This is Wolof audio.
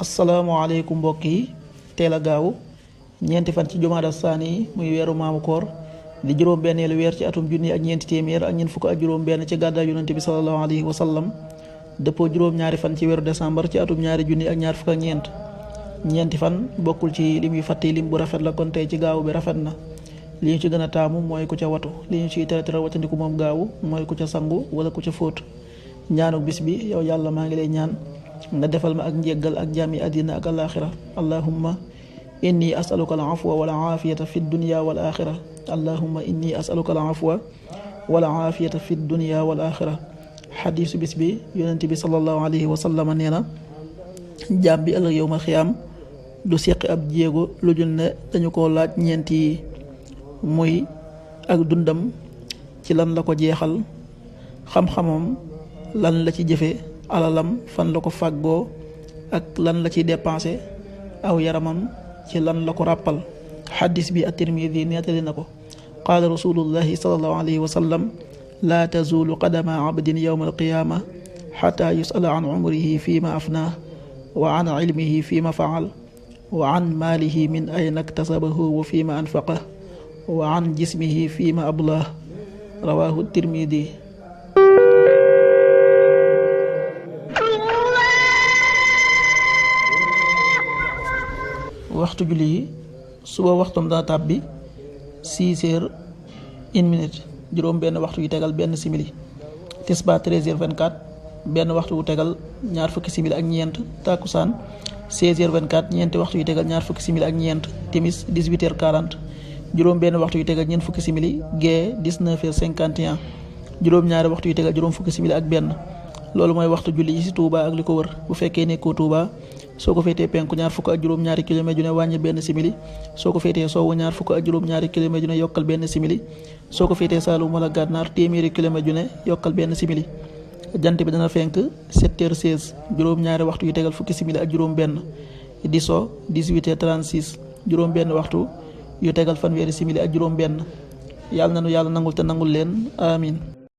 asalaamaaleykum mbokk yi, teel a gaaw ñeenti fan ci jumaada saani yi muy weeru maamu koor di juróom-benneelu weer ci atum junni ak ñeenti téeméer ak ñeent fukk ak juróom-benn ci gàddaay yonente bi sallallahu alayhi wa sallam dëppoo juróom-ñaari fan ci weeru décembre ci atum ñaari junni ak ñaar fukk ak ñeenti fan bokkul ci lim yu fàtte lim bu rafet la, kon tey ci gaaw bi rafet na. li ñu ci gën a taamu mooy ku ca watu, li ñu ciy tere watandiku moom gaawu mooy ku ca sangu wala ku ca fóot. ñaanu bis bi, yow yàlla maa ngi lay ñaan nga defal ma ak njéggal ak jàmmi àddina ak alaaxira. allahumma inni asaluka al afwa wal aafiyata fi dunya wal axira. allahumma inni asaluka al afwa wal aafiyata fi dunya wal axira. xadiisu bis bi, yonent bi sallallahu alayhi wa sallam nee na jaam bi ëllëg yowmal xiyaam du seqi ab jéego lu dul ne dañu ko laaj ñeenti yi, muy ak dundam ci lan la ko jeexal, xam-xamam lan la ci jëfe, alalam fan la ko fàggoo ak lan la ci dépensé, aw yaramam ci lan la ko ràppal. xaddis bi at-Tirmidi nettali na ko. qaala rasulullahi sallallahu alayhi wa sallam laa tazulu qadama abdin yowma alqiyaama xata yusala an umrihi fi ma afnaa wa an ilmihi fi ma faal wa an maalihi min ayna iktasabahu wa fi ma anfaqah wa an jismihi fi ma ablah. rawahu Tirmidi. waxtu julli yi, suba waxtum dana tàbbi 6h01, juróom benn waxtu yu tegal benn simili. tisbaar 13h24, benn waxtu wu tegal ñaar fukki simili ak ñeent. takkusaan 16h24, ñeenti waxtu yu tegal ñaar fukki simili ak ñeent. timis 18h40, juróom benn waxtu yu tegal ñeent fukki simili. gee 19h51, juróom ñaari waxtu yu tegal juróom fukki simili ak benn. loolu mooy waxtu julli yi ci Touba ak li ko wër. bu fekkee nekkoo Touba, soo ko féetee penku ñaar fukk ak juróom-ñaari kilomètre ju ne wàññi benn simili. soo ko féetee sowwu ñaar fukk ak juróom-ñaari kilomètre ju ne yokkal benn simili. soo ko féetee Saalum wala Gànnaar téeméeri kilomètre ju ne yokkal benn simili. jant bi dana fenk 7h16, juróom-ñaari waxtu yu tegal fukki simili ak juróom benn. di so 18h36, juróom benn waxtu yu tegal fanweeri simili ak juróom benn. yàlla na nu yàlla nangul te nangul leen, amin.